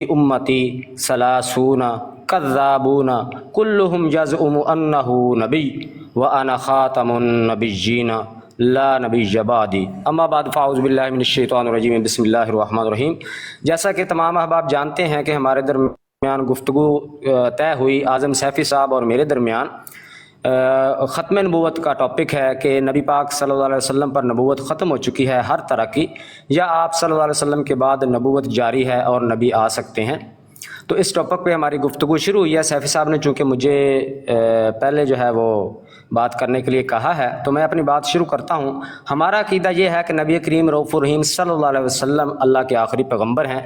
امتی سلاسون کذابون کلہم یزعم انہ نبی وانا خاتم النبیین لا نبی بعدی اما بعد فاعوذ باللہ من الشیطان الرجیم بسم اللہ الرحمن الرحیم۔ جیسا کہ تمام احباب جانتے ہیں کہ ہمارے درمیان گفتگو طے ہوئی اعظم سیفی صاحب اور میرے درمیان ختم نبوت کا ٹاپک ہے کہ نبی پاک صلی اللہ علیہ وسلم پر نبوت ختم ہو چکی ہے ہر طرح کی، یا آپ صلی اللہ علیہ وسلم کے بعد نبوت جاری ہے اور نبی آ سکتے ہیں۔ تو اس ٹاپک پہ ہماری گفتگو شروع ہوئی ہے۔ سیفی صاحب نے چونکہ مجھے پہلے جو ہے وہ بات کرنے کے لیے کہا ہے تو میں اپنی بات شروع کرتا ہوں۔ ہمارا عقیدہ یہ ہے کہ نبی کریم رؤوف الرحیم صلی اللہ علیہ وسلم اللہ کے آخری پیغمبر ہیں۔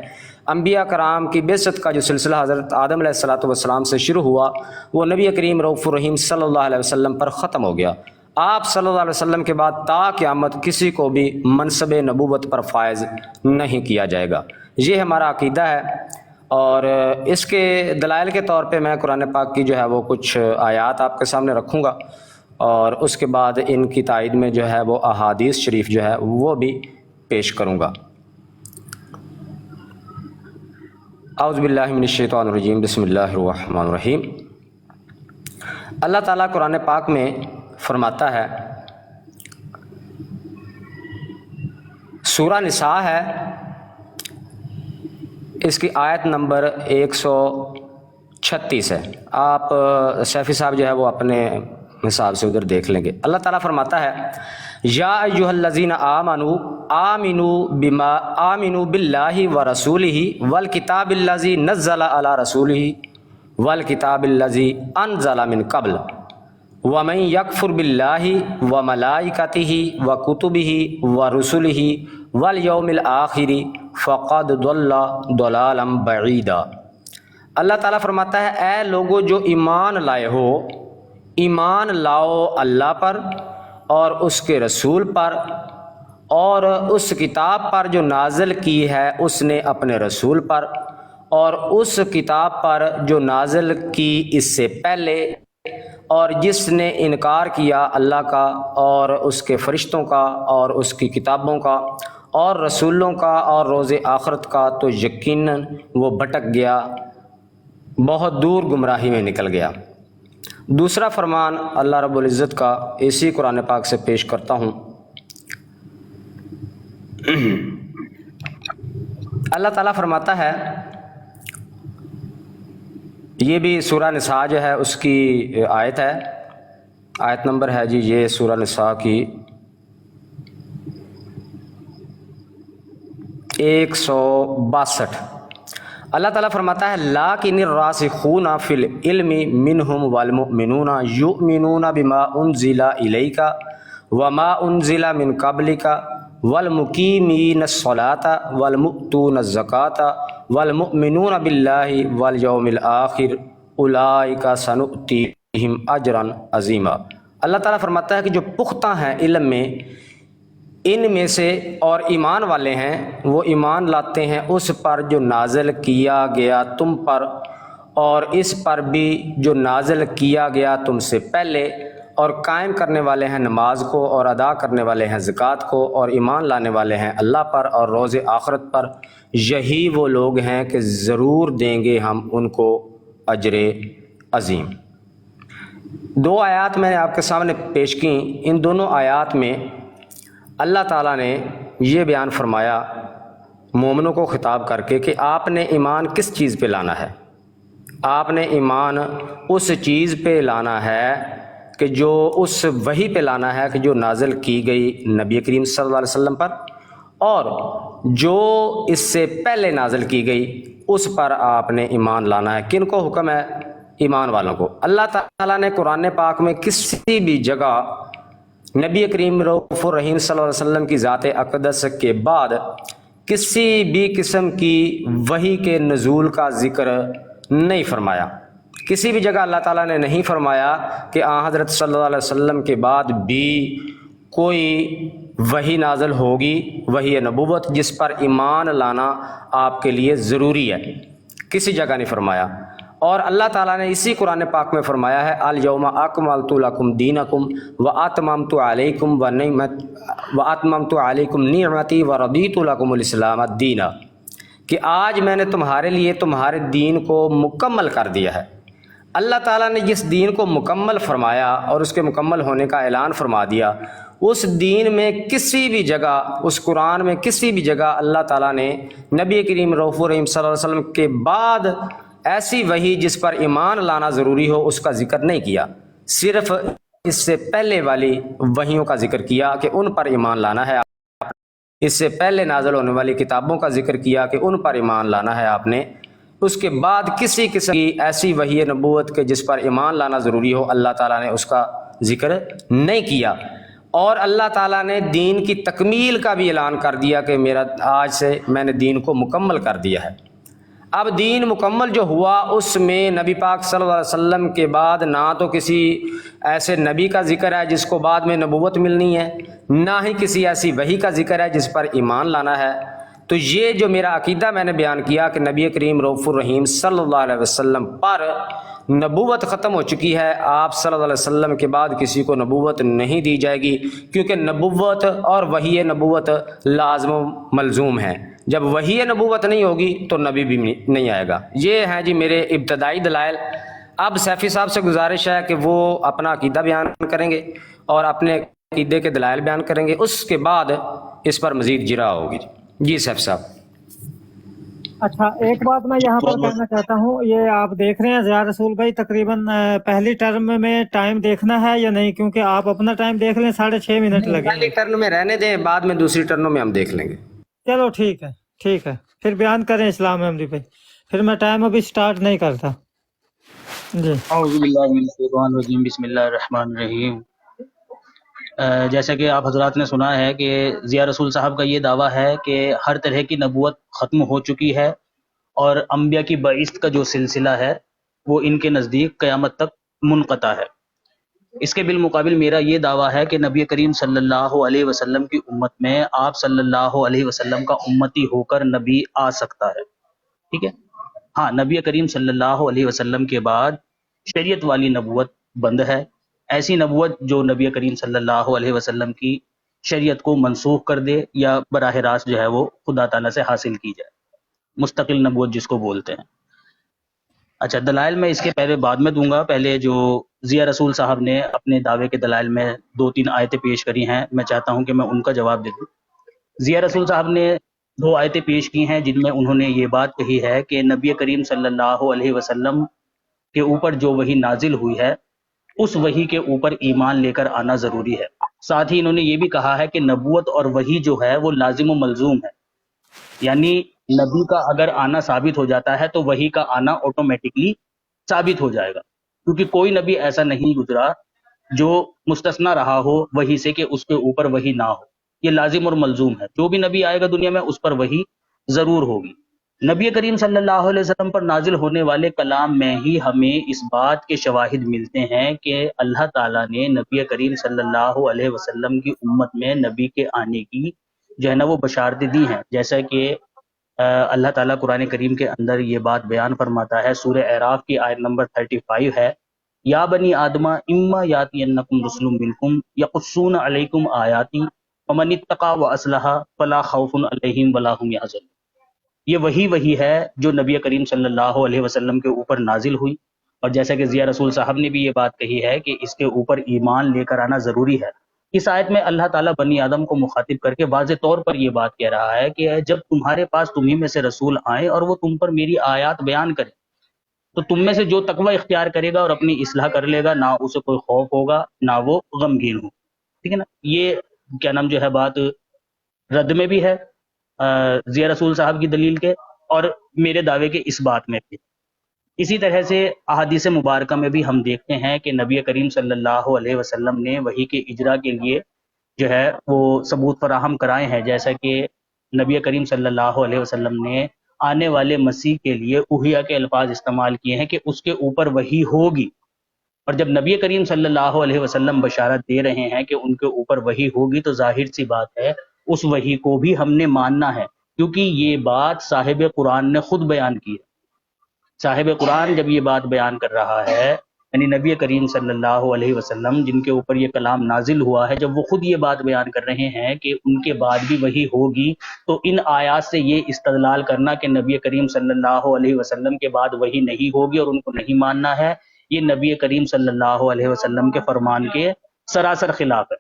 انبیاء کرام کی بعثت کا جو سلسلہ حضرت آدم علیہ السلام سے شروع ہوا وہ نبی کریم رؤوف الرحیم صلی اللہ علیہ وسلم پر ختم ہو گیا۔ آپ صلی اللہ علیہ وسلم کے بعد تا قیامت کسی کو بھی منصب نبوت پر فائز نہیں کیا جائے گا، یہ ہمارا عقیدہ ہے۔ اور اس کے دلائل کے طور پہ میں قرآن پاک کی جو ہے وہ کچھ آیات آپ کے سامنے رکھوں گا، اور اس کے بعد ان کی تائید میں جو ہے وہ احادیث شریف جو ہے وہ بھی پیش کروں گا۔ اعوذ باللہ من الشیطان الرجیم بسم اللہ الرحمن الرحیم۔ اللہ تعالیٰ قرآن پاک میں فرماتا ہے، سورہ نساء ہے، اس کی آیت نمبر 136 ہے۔ آپ سیفی صاحب جو ہے وہ اپنے حساب سے ادھر دیکھ لیں گے۔ اللہ تعالیٰ فرماتا ہے، یا ایھا الذین آمنوا آمنوا باللہ ورسولہ والکتاب الذی نزل علی رسولہ والکتاب الذی انزل من قبل ومن یکفر باللہ وملائکتہ وکتبہ ورسلہ والیوم الآخر فقد ضل ضلالا بعیدا۔ اللہ تعالیٰ فرماتا ہے، اے لوگو جو ایمان لائے ہو، ایمان لاؤ اللہ پر اور اس کے رسول پر اور اس کتاب پر جو نازل کی ہے اس نے اپنے رسول پر، اور اس کتاب پر جو نازل کی اس سے پہلے، اور جس نے انکار کیا اللہ کا اور اس کے فرشتوں کا اور اس کی کتابوں کا اور رسولوں کا اور روز آخرت کا، تو یقیناً وہ بھٹک گیا، بہت دور گمراہی میں نکل گیا۔ دوسرا فرمان اللہ رب العزت کا اسی قرآن پاک سے پیش کرتا ہوں۔ اللہ تعالیٰ فرماتا ہے، یہ بھی سورہ نساء جو ہے اس کی آیت ہے، آیت نمبر ہے جی یہ سورہ نساء کی 162۔ اللہ تعالیٰ فرماتا ہے، لیکن الراسخون فی العلم منہم والمؤمنون یؤمنون بما انزل الیک وما انزل من قبلک والمقیمین الصلاۃ والمؤتون الزکاۃ والمؤمنون باللہ والیوم الآخر اولئک سنؤتیہم اجرا عظیما۔ اللہ تعالیٰ فرماتا ہے کہ جو پختہ ہیں علم میں، ان میں سے اور ایمان والے ہیں، وہ ایمان لاتے ہیں اس پر جو نازل کیا گیا تم پر، اور اس پر بھی جو نازل کیا گیا تم سے پہلے، اور قائم کرنے والے ہیں نماز کو، اور ادا کرنے والے ہیں زکوٰۃ کو، اور ایمان لانے والے ہیں اللہ پر اور روز آخرت پر، یہی وہ لوگ ہیں کہ ضرور دیں گے ہم ان کو اجر عظیم۔ دو آیات میں نے آپ کے سامنے پیش کی، ان دونوں آیات میں اللہ تعالیٰ نے یہ بیان فرمایا مومنوں کو خطاب کر کے کہ آپ نے ایمان کس چیز پہ لانا ہے؟ آپ نے ایمان اس چیز پہ لانا ہے کہ جو اس وحی پہ لانا ہے کہ جو نازل کی گئی نبی کریم صلی اللہ علیہ وسلم پر، اور جو اس سے پہلے نازل کی گئی اس پر آپ نے ایمان لانا ہے۔ کن کو حکم ہے؟ ایمان والوں کو۔ اللہ تعالیٰ نے قرآن پاک میں کسی بھی جگہ نبی کریم رؤوف الرحیم صلی اللہ علیہ وسلم کی ذات اقدس کے بعد کسی بھی قسم کی وحی کے نزول کا ذکر نہیں فرمایا۔ کسی بھی جگہ اللہ تعالیٰ نے نہیں فرمایا کہ حضرت صلی اللہ علیہ وسلم کے بعد بھی کوئی وحی نازل ہوگی، وحی نبوت جس پر ایمان لانا آپ کے لیے ضروری ہے، کسی جگہ نہیں فرمایا۔ اور اللہ تعالیٰ نے اسی قرآن پاک میں فرمایا ہے، الیوم اکملت لکم دینکم واتممت علیکم نعمتی ورضیت لکم الاسلام دینا، کہ آج میں نے تمہارے لیے تمہارے دین کو مکمل کر دیا ہے۔ اللہ تعالیٰ نے جس دین کو مکمل فرمایا اور اس کے مکمل ہونے کا اعلان فرما دیا، اس دین میں کسی بھی جگہ، اس قرآن میں کسی بھی جگہ اللہ تعالیٰ نے نبی کریم رؤوف الرحیم صلی اللہ علیہ وسلم کے بعد ایسی وحی جس پر ایمان لانا ضروری ہو اس کا ذکر نہیں کیا، صرف اس سے پہلے والی وحیوں کا ذکر کیا کہ ان پر ایمان لانا ہے۔ اس سے پہلے نازل ہونے والی کتابوں کا ذکر کیا کہ ان پر ایمان لانا ہے آپ نے۔ اس کے بعد کسی قسم کی ایسی وحی نبوت کے جس پر ایمان لانا ضروری ہو اللہ تعالیٰ نے اس کا ذکر نہیں کیا۔ اور اللہ تعالیٰ نے دین کی تکمیل کا بھی اعلان کر دیا کہ میرا آج سے میں نے دین کو مکمل کر دیا ہے۔ اب دین مکمل جو ہوا اس میں نبی پاک صلی اللہ علیہ وسلم کے بعد نہ تو کسی ایسے نبی کا ذکر ہے جس کو بعد میں نبوت ملنی ہے، نہ ہی کسی ایسی وحی کا ذکر ہے جس پر ایمان لانا ہے۔ تو یہ جو میرا عقیدہ میں نے بیان کیا کہ نبی کریم رؤوف الرحیم صلی اللہ علیہ وسلم پر نبوت ختم ہو چکی ہے، آپ صلی اللہ علیہ وسلم کے بعد کسی کو نبوت نہیں دی جائے گی، کیونکہ نبوت اور وحی نبوت لازم و ملزوم ہے۔ جب وحی نبوت نہیں ہوگی تو نبی بھی نہیں آئے گا۔ یہ ہیں جی میرے ابتدائی دلائل۔ اب سیفی صاحب سے گزارش ہے کہ وہ اپنا عقیدہ بیان کریں گے اور اپنے عقیدے کے دلائل بیان کریں گے، اس کے بعد اس پر مزید جرا ہوگی۔ جی سیفی صاحب۔ اچھا، ایک بات میں یہاں پر کہنا چاہتا ہوں، یہ آپ دیکھ رہے ہیں ضیاء رسول بھائی تقریباً پہلی ٹرم میں ٹائم دیکھنا ہے یا نہیں؟ کیونکہ آپ اپنا ٹائم دیکھ لیں، 6.5 منٹ لگیں پہلی گے۔ ٹرن میں رہنے دیں، بعد میں دوسری ٹرنوں میں ہم دیکھ لیں گے۔ چلو ٹھیک ہے، ٹھیک ہے، پھر بیان کریں اسلام احمدی بھائی، پھر میں ٹائم ابھی سٹارٹ نہیں کرتا۔ جی اعوذ باللہ من الشیطان الرجیم، بسم اللہ الرحمن الرحیم۔ جیسا کہ آپ حضرات نے سنا ہے کہ ضیاء رسول صاحب کا یہ دعویٰ ہے کہ ہر طرح کی نبوت ختم ہو چکی ہے اور انبیاء کی بعثت کا جو سلسلہ ہے وہ ان کے نزدیک قیامت تک منقطع ہے۔ اس کے بالمقابل میرا یہ دعویٰ ہے کہ نبی کریم صلی اللہ علیہ وسلم کی امت میں آپ صلی اللہ علیہ وسلم کا امتی ہو کر نبی آ سکتا ہے، ٹھیک ہے۔ ہاں، نبی کریم صلی اللہ علیہ وسلم کے بعد شریعت والی نبوت بند ہے، ایسی نبوت جو نبی کریم صلی اللہ علیہ وسلم کی شریعت کو منسوخ کر دے یا براہ راست جو ہے وہ خدا تعالیٰ سے حاصل کی جائے، مستقل نبوت جس کو بولتے ہیں۔ اچھا، دلائل میں اس کے پہلے بعد میں دوں گا، پہلے جو ضیاء رسول صاحب نے اپنے دعوے کے دلائل میں 2-3 آیتیں پیش کری ہیں، میں چاہتا ہوں کہ میں ان کا جواب دے دوں۔ ضیاء رسول صاحب نے 2 آیتیں پیش کی ہیں جن میں انہوں نے یہ بات کہی ہے کہ نبی کریم صلی اللہ علیہ وسلم کے اوپر جو وحی نازل ہوئی ہے اس وحی کے اوپر ایمان لے کر آنا ضروری ہے۔ ساتھ ہی انہوں نے یہ بھی کہا ہے کہ نبوت اور وحی جو ہے وہ لازم و ملزوم ہے، یعنی نبی کا اگر آنا ثابت ہو جاتا ہے تو وحی کا آنا آٹومیٹکلی ثابت ہو جائے گا، کیونکہ کوئی نبی ایسا نہیں گزرا جو مستثنا رہا ہو وحی سے کہ اس کے اوپر وحی نہ ہو۔ یہ لازم اور ملزوم ہے، جو بھی نبی آئے گا دنیا میں اس پر وحی ضرور ہوگی۔ نبی کریم صلی اللہ علیہ وسلم پر نازل ہونے والے کلام میں ہی ہمیں اس بات کے شواہد ملتے ہیں کہ اللہ تعالیٰ نے نبی کریم صلی اللہ علیہ وسلم کی امت میں نبی کے آنے کی جو ہے نا وہ بشارتیں دی ہیں، جیسا کہ اللہ تعالیٰ قرآن کریم کے اندر یہ بات بیان فرماتا ہے، سورہ اعراف کی آیت نمبر 35 ہے، یا بنی آدم اما یاتینکم رسل منکم یقصون علیکم آیاتی ومن اتقی واصلح فلا خوف علیہم ولا هم یحزنون۔ یہ وہی ہے جو نبی کریم صلی اللہ علیہ وسلم کے اوپر نازل ہوئی، اور جیسا کہ ضیاء رسول صاحب نے بھی یہ بات کہی ہے کہ اس کے اوپر ایمان لے کر آنا ضروری ہے۔ اس آیت میں اللہ تعالیٰ بنی آدم کو مخاطب کر کے واضح طور پر یہ بات کہہ رہا ہے کہ جب تمہارے پاس تمہیں میں سے رسول آئیں اور وہ تم پر میری آیات بیان کریں تو تم میں سے جو تقوی اختیار کرے گا اور اپنی اصلاح کر لے گا، نہ اسے کوئی خوف ہوگا نہ وہ غمگین ہو، ٹھیک ہے نا۔ یہ کیا نام جو ہے بات رد میں بھی ہے ضیاء رسول صاحب کی دلیل کے اور میرے دعوے کے اس بات میں بھی۔ اسی طرح سے احادیث مبارکہ میں بھی ہم دیکھتے ہیں کہ نبی کریم صلی اللہ علیہ وسلم نے وحی کے اجرا کے لیے جو ہے وہ ثبوت فراہم کرائے ہیں، جیسا کہ نبی کریم صلی اللہ علیہ وسلم نے آنے والے مسیح کے لیے اوحیا کے الفاظ استعمال کیے ہیں کہ اس کے اوپر وحی ہوگی، اور جب نبی کریم صلی اللہ علیہ وسلم بشارت دے رہے ہیں کہ ان کے اوپر وحی ہوگی تو ظاہر سی بات ہے اس وحی کو بھی ہم نے ماننا ہے، کیونکہ یہ بات صاحب قرآن نے خود بیان کی ہے۔ صاحب قرآن جب یہ بات بیان کر رہا ہے یعنی نبی کریم صلی اللہ علیہ وسلم جن کے اوپر یہ کلام نازل ہوا ہے، جب وہ خود یہ بات بیان کر رہے ہیں کہ ان کے بعد بھی وہی ہوگی، تو ان آیات سے یہ استدلال کرنا کہ نبی کریم صلی اللہ علیہ وسلم کے بعد وہی نہیں ہوگی اور ان کو نہیں ماننا ہے، یہ نبی کریم صلی اللہ علیہ وسلم کے فرمان کے سراسر خلاف ہے.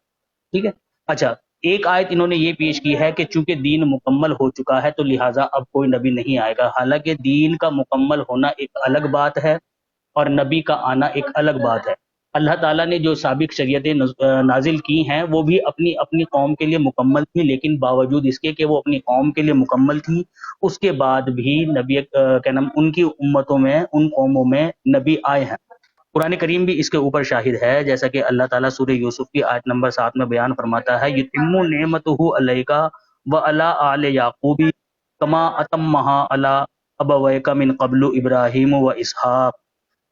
ٹھیک ہے. اچھا، ایک آیت انہوں نے یہ پیش کی ہے کہ چونکہ دین مکمل ہو چکا ہے تو لہٰذا اب کوئی نبی نہیں آئے گا. حالانکہ دین کا مکمل ہونا ایک الگ بات ہے اور نبی کا آنا ایک الگ بات ہے. اللہ تعالیٰ نے جو سابق شریعتیں نازل کی ہیں وہ بھی اپنی قوم کے لیے مکمل تھی، لیکن باوجود اس کے کہ وہ اپنی قوم کے لیے مکمل تھی، اس کے بعد بھی نبی کیا نام ان کی امتوں میں، ان قوموں میں نبی آئے ہیں. قرآن کریم بھی اس کے اوپر شاہد ہے، جیسا کہ اللہ تعالیٰ سورہ یوسف کی آیت نمبر 7 میں بیان فرماتا ہے، یتم نعمتہ علیک وعلی آل یعقوب کما اتمہا علی ابویک من قبل ابراہیم و اسحاق،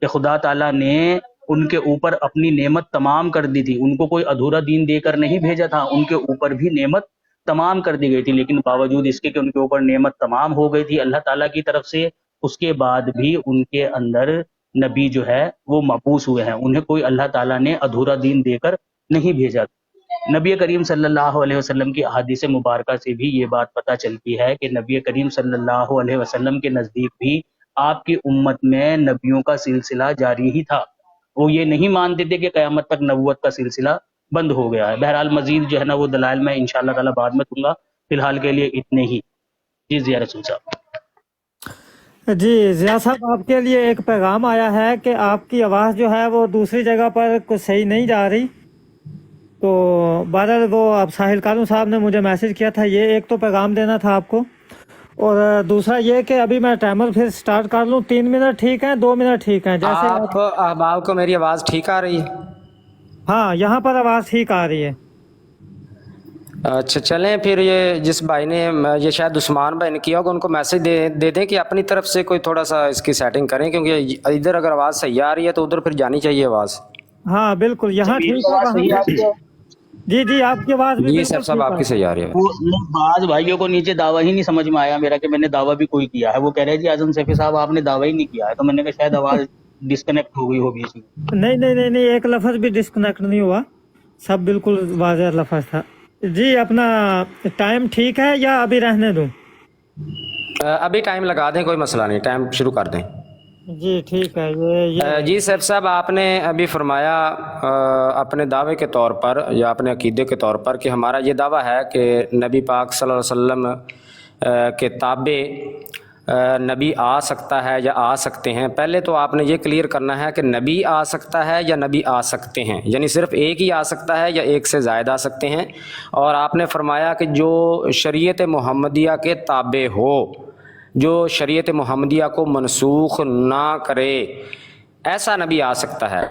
کہ خدا تعالیٰ نے ان کے اوپر اپنی نعمت تمام کر دی تھی، ان کو کوئی ادھورا دین دے کر نہیں بھیجا تھا، ان کے اوپر بھی نعمت تمام کر دی گئی تھی، لیکن باوجود اس کے کہ ان کے اوپر نعمت تمام ہو گئی تھی اللہ تعالیٰ کی طرف سے، اس کے بعد بھی ان کے اندر نبی جو ہے وہ مبعوث ہوئے ہیں، انہیں کوئی اللہ تعالیٰ نے ادھورا دین دے کر نہیں بھیجا. نبی کریم صلی اللہ علیہ وسلم کی احادیث مبارکہ سے بھی یہ بات پتہ چلتی ہے کہ نبی کریم صلی اللہ علیہ وسلم کے نزدیک بھی آپ کی امت میں نبیوں کا سلسلہ جاری ہی تھا. وہ یہ نہیں مانتے تھے کہ قیامت تک نبوت کا سلسلہ بند ہو گیا ہے. بہرحال مزید جو ہے نا وہ دلائل میں انشاءاللہ تعالیٰ بعد میں دوں گا، فی الحال کے لیے اتنے ہی. جی ضیاء رسول صاحب. جی ضیاء صاحب، آپ کے لیے ایک پیغام آیا ہے کہ آپ کی آواز جو ہے وہ دوسری جگہ پر کچھ صحیح نہیں جا رہی. تو بہرحال وہ اب ساحل قانون صاحب نے مجھے میسج کیا تھا، یہ ایک تو پیغام دینا تھا آپ کو، اور دوسرا یہ کہ ابھی میں ٹائمر پھر سٹارٹ کر لوں. 3 منٹ ٹھیک ہیں، 2 منٹ ٹھیک ہیں؟ جیسے آپ کو میری آواز ٹھیک آ رہی ہے؟ ہاں، یہاں پر آواز ٹھیک آ رہی ہے. اچھا چلیں پھر، یہ جس بھائی نے یہ شاید عثمان بھائی نے کیا ہوگا، ان کو میسج دے دیں کہ اپنی طرف سے کوئی تھوڑا سا اس کی سیٹنگ کریں، کیونکہ ادھر اگر آواز صحیح آ رہی ہے تو ادھر پھر جانی چاہیے آواز. ہاں بالکل، یہاں میری ٹھیک ہے، آواز وہاں صحیح آ رہی ہے؟ جی آپ کی آواز بھی جی بالکل سر صاحب ٹھیک آپ آ کی رہی ہے. صحیح آ رہی ہے. وہ بعض بھائیوں کو نیچے دعویٰ ہی نہیں سمجھ میں آیا میرا کہ میں نے دعویٰ بھی کوئی کیا ہے. وہ کہہ رہے جی اعظم سیفی صاحب آپ نے دعویٰ ہی نہیں کیا ہے، تو میں نے کہا شاید آواز ڈسکنیکٹ ہو گئی ہوگی اس میں. نہیں، ایک لفظ بھی ڈسکنیکٹ نہیں ہوا، سب بالکل واضح لفظ تھا. جی اپنا ٹائم ٹھیک ہے یا ابھی رہنے دوں؟ ابھی ٹائم لگا دیں، کوئی مسئلہ نہیں، ٹائم شروع کر دیں. جی ٹھیک ہے. یہ جی سیف صاحب، آپ نے ابھی فرمایا اپنے دعوے کے طور پر یا اپنے عقیدے کے طور پر کہ ہمارا یہ دعویٰ ہے کہ نبی پاک صلی اللہ علیہ وسلم کے تابع نبی آ سکتا ہے یا آ سکتے ہیں. پہلے تو آپ نے یہ کلیئر کرنا ہے کہ نبی آ سکتا ہے یا نبی آ سکتے ہیں، یعنی صرف ایک ہی آ سکتا ہے یا ایک سے زائد آ سکتے ہیں. اور آپ نے فرمایا کہ جو شریعت محمدیہ کے تابع ہو، جو شریعت محمدیہ کو منسوخ نہ کرے، ایسا نبی آ سکتا ہے.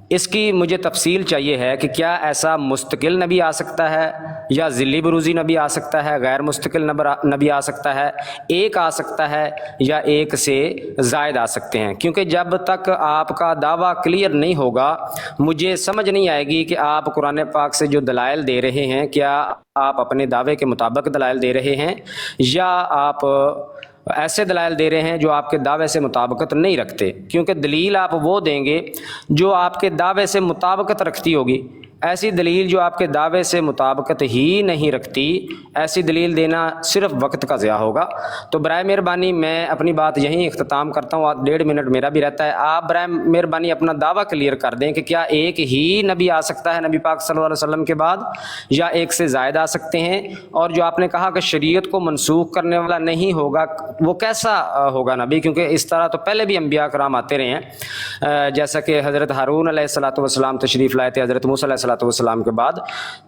اس کی مجھے تفصیل چاہیے ہے کہ کیا ایسا مستقل نبی آ سکتا ہے یا ذلی بروزی نبی آ سکتا ہے، غیر مستقل نبی آ سکتا ہے، ایک آ سکتا ہے یا ایک سے زائد آ سکتے ہیں. کیونکہ جب تک آپ کا دعویٰ کلیئر نہیں ہوگا مجھے سمجھ نہیں آئے گی کہ آپ قرآن پاک سے جو دلائل دے رہے ہیں کیا آپ اپنے دعوے کے مطابق دلائل دے رہے ہیں یا آپ ایسے دلائل دے رہے ہیں جو آپ کے دعوے سے مطابقت نہیں رکھتے. کیونکہ دلیل آپ وہ دیں گے جو آپ کے دعوے سے مطابقت رکھتی ہوگی. ایسی دلیل جو آپ کے دعوے سے مطابقت ہی نہیں رکھتی، ایسی دلیل دینا صرف وقت کا ضیاع ہوگا. تو برائے مہربانی میں اپنی بات یہیں اختتام کرتا ہوں، 1.5 منٹ میرا بھی رہتا ہے. آپ برائے مہربانی اپنا دعویٰ کلیئر کر دیں کہ کیا ایک ہی نبی آ سکتا ہے نبی پاک صلی اللہ علیہ وسلم کے بعد یا ایک سے زائد آ سکتے ہیں. اور جو آپ نے کہا کہ شریعت کو منسوخ کرنے والا نہیں ہوگا، وہ کیسا ہوگا نبی؟ کیونکہ اس طرح تو پہلے بھی انبیاء کرام آتے رہے ہیں، جیسا کہ حضرت ہارون علیہ الصلوۃ والسلام تشریف لائے تھے حضرت موسیٰ علیہ الصلوۃ والسلام کے بعد.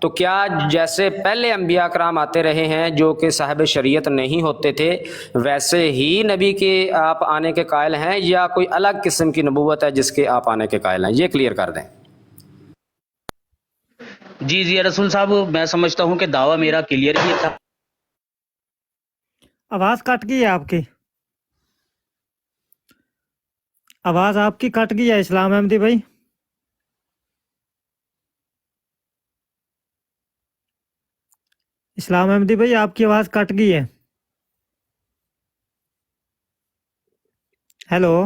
تو کیا جیسے پہلے انبیاء کرام آتے رہے ہیں جو کہ صاحب شریعت نہیں ہوتے تھے، ویسے ہی نبی کے آپ آنے کے قائل ہیں یا کوئی الگ قسم کی نبوت ہے جس کے آپ آنے کے قائل ہیں؟ یہ کلیئر کر دیں. جی ضیاء رسول صاحب، میں سمجھتا ہوں کہ دعویٰ میرا کلیئر ہی تھا. آواز کٹ گئی ہے آپ کی، آواز آپ کی کٹ گئی ہے اسلام احمدی بھائی. اسلام احمدی بھائی آپ کی آواز کٹ گئی ہے. ہیلو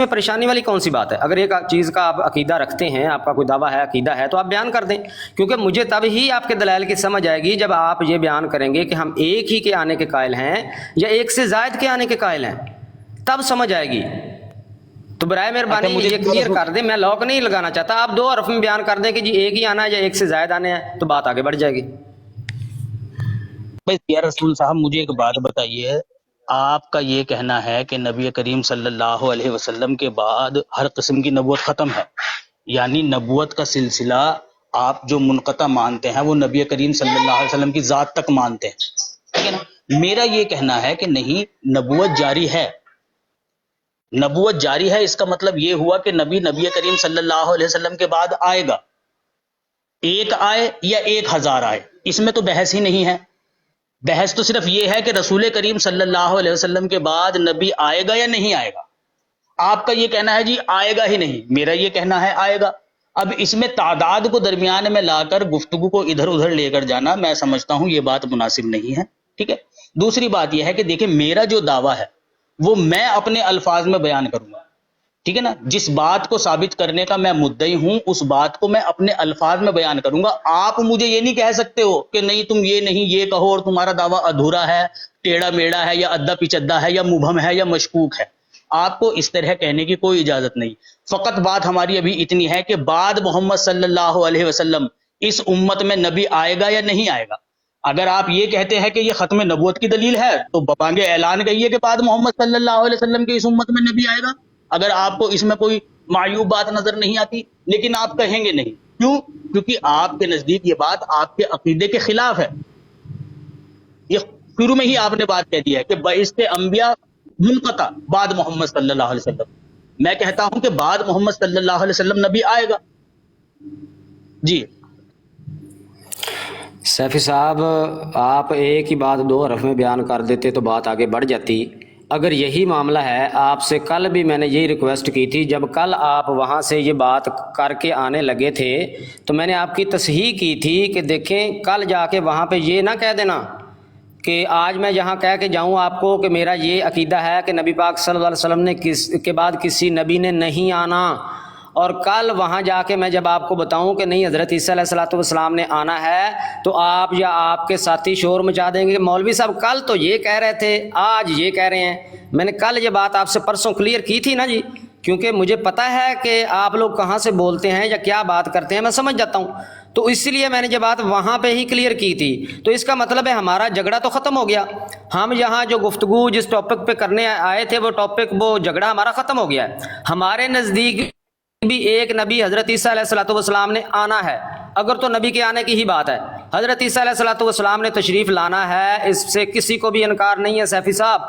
میں پریشانی والی کون سی بات ہے؟ اگر ایک چیز کا آپ عقیدہ رکھتے ہیں، آپ کا کوئی دعویٰ ہے، عقیدہ ہے، تو آپ بیان کر دیں، کیونکہ مجھے تب ہی آپ کے دلائل کی سمجھ آئے گی جب آپ یہ بیان کریں گے کہ ہم ایک ہی کے آنے کے قائل ہیں یا ایک سے زائد کے آنے کے قائل ہیں، تب سمجھ آئے گی۔ تو برائے مہربانی یہ کلیئر کر دیں، میں لاک نہیں لگانا چاہتا، آپ 2 حرف میں بیان کر دیں کہ جی ایک ہی آنا ہے یا ایک سے زائد آنے ہیں، تو بات آگے بڑھ جائے گی۔ یا رسول صاحب مجھے ایک بات بتائیے، آپ کا یہ کہنا ہے کہ نبی کریم صلی اللہ علیہ وسلم کے بعد ہر قسم کی نبوت ختم ہے، یعنی نبوت کا سلسلہ آپ جو منقطع مانتے ہیں وہ نبی کریم صلی اللہ علیہ وسلم کی ذات تک مانتے ہیں، ٹھیک ہے نا؟ میرا یہ کہنا ہے کہ نہیں، نبوت جاری ہے، نبوت جاری ہے، اس کا مطلب یہ ہوا کہ نبی کریم صلی اللہ علیہ وسلم کے بعد آئے گا، ایک آئے یا 1000 آئے، اس میں تو بحث ہی نہیں ہے۔ بحث تو صرف یہ ہے کہ رسول کریم صلی اللہ علیہ وسلم کے بعد نبی آئے گا یا نہیں آئے گا۔ آپ کا یہ کہنا ہے جی آئے گا ہی نہیں، میرا یہ کہنا ہے آئے گا۔ اب اس میں تعداد کو درمیان میں لا کر گفتگو کو ادھر ادھر لے کر جانا میں سمجھتا ہوں یہ بات مناسب نہیں ہے، ٹھیک ہے۔ دوسری بات یہ ہے کہ دیکھیں میرا جو دعویٰ ہے وہ میں اپنے الفاظ میں بیان کروں گا، ٹھیک ہے نا۔ جس بات کو ثابت کرنے کا میں مدعی ہوں اس بات کو میں اپنے الفاظ میں بیان کروں گا۔ آپ مجھے یہ نہیں کہہ سکتے ہو کہ نہیں تم یہ نہیں یہ کہو اور تمہارا دعویٰ ادھورا ہے، ٹیڑھا میڑا ہے یا ادھا پیچدہ ہے یا مبہم ہے یا مشکوک ہے۔ آپ کو اس طرح کہنے کی کوئی اجازت نہیں۔ فقط بات ہماری ابھی اتنی ہے کہ بعد محمد صلی اللہ علیہ وسلم اس امت میں نبی آئے گا یا نہیں آئے گا۔ اگر آپ یہ کہتے ہیں کہ یہ ختم نبوت کی دلیل ہے تو ببانگ اعلان کہیے کہ بعد محمد صلی اللہ علیہ وسلم کے اس امت میں نبی آئے گا، اگر آپ کو اس میں کوئی معیوب بات نظر نہیں آتی، لیکن آپ کہیں گے نہیں۔ کیوں؟ کیونکہ آپ کے نزدیک یہ بات آپ کے عقیدے کے خلاف ہے۔ یہ شروع میں ہی آپ نے بات کہہ دی ہے کہ بعثت انبیاء منقطع بعد محمد صلی اللہ علیہ وسلم۔ میں کہتا ہوں کہ بعد محمد صلی اللہ علیہ وسلم نبی آئے گا۔ جی سیفی صاحب، آپ ایک ہی بات 2 حرف میں بیان کر دیتے تو بات آگے بڑھ جاتی۔ اگر یہی معاملہ ہے، آپ سے کل بھی میں نے یہی ریکویسٹ کی تھی، جب کل آپ وہاں سے یہ بات کر کے آنے لگے تھے تو میں نے آپ کی تصحیح کی تھی کہ دیکھیں کل جا کے وہاں پہ یہ نہ کہہ دینا کہ آج میں یہاں کہہ کے جاؤں آپ کو کہ میرا یہ عقیدہ ہے کہ نبی پاک صلی اللہ علیہ وسلم نے کے بعد کسی نبی نے نہیں آنا، اور کل وہاں جا کے میں جب آپ کو بتاؤں کہ نہیں حضرت عیسیٰ علیہ السلام نے آنا ہے تو آپ یا آپ کے ساتھی شور مچا دیں گے کہ مولوی صاحب کل تو یہ کہہ رہے تھے آج یہ کہہ رہے ہیں۔ میں نے کل یہ بات آپ سے پرسوں کلیئر کی تھی نا جی، کیونکہ مجھے پتہ ہے کہ آپ لوگ کہاں سے بولتے ہیں یا کیا بات کرتے ہیں، میں سمجھ جاتا ہوں، تو اس لیے میں نے یہ بات وہاں پہ ہی کلیئر کی تھی۔ تو اس کا مطلب ہے ہمارا جھگڑا تو ختم ہو گیا، ہم یہاں جو گفتگو جس ٹاپک پہ کرنے آئے تھے وہ جھگڑا ہمارا ختم ہو گیا ہے۔ ہمارے نزدیک بھی ایک نبی حضرت عیسیٰ علیہ السلام نے آنا ہے، اگر تو نبی کے آنے کی ہی بات ہے، حضرت عیسیٰ علیہ السلام نے تشریف لانا ہے، اس سے کسی کو بھی انکار نہیں ہے سیفی صاحب۔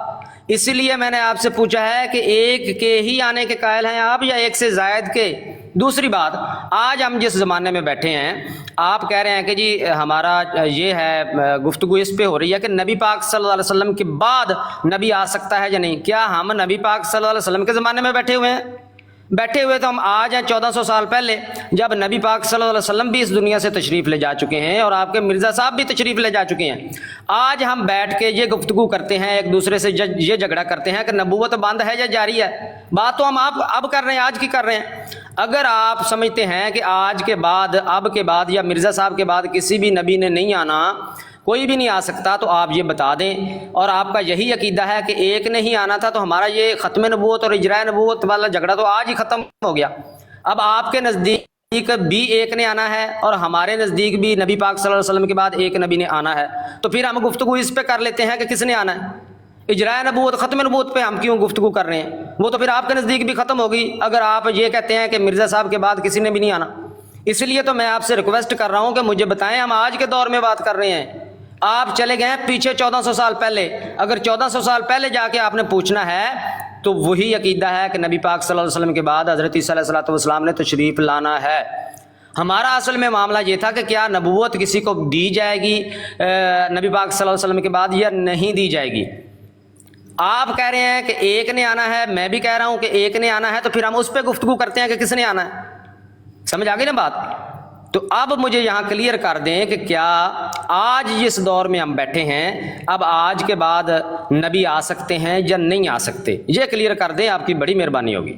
اس لیے میں نے آپ سے پوچھا ہے کہ ایک کے ہی آنے کے قائل ہیں آپ یا ایک سے زائد کے؟ دوسری بات، آج ہم جس زمانے میں بیٹھے ہیں آپ کہہ رہے ہیں کہ جی ہمارا یہ ہے گفتگو اس پہ ہو رہی ہے کہ نبی پاک صلی اللہ علیہ وسلم کے بعد نبی آ سکتا ہے یا نہیں۔ کیا ہم نبی پاک صلی اللہ علیہ وسلم کے زمانے میں بیٹھے ہوئے ہیں؟ بیٹھے ہوئے تو ہم آج ہیں 1400 سال پہلے، جب نبی پاک صلی اللہ علیہ وسلم بھی اس دنیا سے تشریف لے جا چکے ہیں اور آپ کے مرزا صاحب بھی تشریف لے جا چکے ہیں۔ آج ہم بیٹھ کے یہ گفتگو کرتے ہیں، ایک دوسرے سے یہ جھگڑا کرتے ہیں کہ نبوت بند ہے یا جاری ہے۔ بات تو ہم اب کر رہے ہیں، آج کی کر رہے ہیں۔ اگر آپ سمجھتے ہیں کہ آج کے بعد، اب کے بعد یا مرزا صاحب کے بعد کسی بھی نبی نے نہیں آنا، کوئی بھی نہیں آ سکتا، تو آپ یہ بتا دیں، اور آپ کا یہی عقیدہ ہے کہ ایک نہیں آنا تھا، تو ہمارا یہ ختم نبوت اور اجراء نبوت والا جھگڑا تو آج ہی ختم ہو گیا۔ اب آپ کے نزدیک بھی ایک نے آنا ہے اور ہمارے نزدیک بھی نبی پاک صلی اللہ علیہ وسلم کے بعد ایک نبی نے آنا ہے، تو پھر ہم گفتگو اس پہ کر لیتے ہیں کہ کس نے آنا ہے۔ اجراء نبوت ختم نبوت پہ ہم کیوں گفتگو کر رہے ہیں؟ وہ تو پھر آپ کے نزدیک بھی ختم ہوگی اگر آپ یہ کہتے ہیں کہ مرزا صاحب کے بعد کسی نے بھی نہیں آنا۔ اس لیے تو میں آپ سے ریکویسٹ کر رہا ہوں کہ مجھے بتائیں، ہم آج کے دور میں بات کر رہے ہیں، آپ چلے گئے پیچھے 1400 سال پہلے۔ اگر 1400 سال پہلے جا کے آپ نے پوچھنا ہے تو وہی عقیدہ ہے کہ نبی پاک صلی اللہ علیہ وسلم کے بعد حضرت عیسیٰ علیہ السلام نے تشریف لانا ہے۔ ہمارا اصل میں معاملہ یہ تھا کہ کیا نبوت کسی کو دی جائے گی نبی پاک صلی اللہ علیہ وسلم کے بعد یا نہیں دی جائے گی۔ آپ کہہ رہے ہیں کہ ایک نے آنا ہے، میں بھی کہہ رہا ہوں کہ ایک نے آنا ہے، تو پھر ہم اس پہ گفتگو کرتے ہیں کہ کس نے آنا ہے۔ سمجھ آ گئی نا بات؟ تو اب مجھے یہاں کلیئر کر دیں کہ کیا آج جس دور میں ہم بیٹھے ہیں اب آج کے بعد نبی آ سکتے ہیں یا نہیں آ سکتے، یہ کلیئر کر دیں، آپ کی بڑی مہربانی ہوگی۔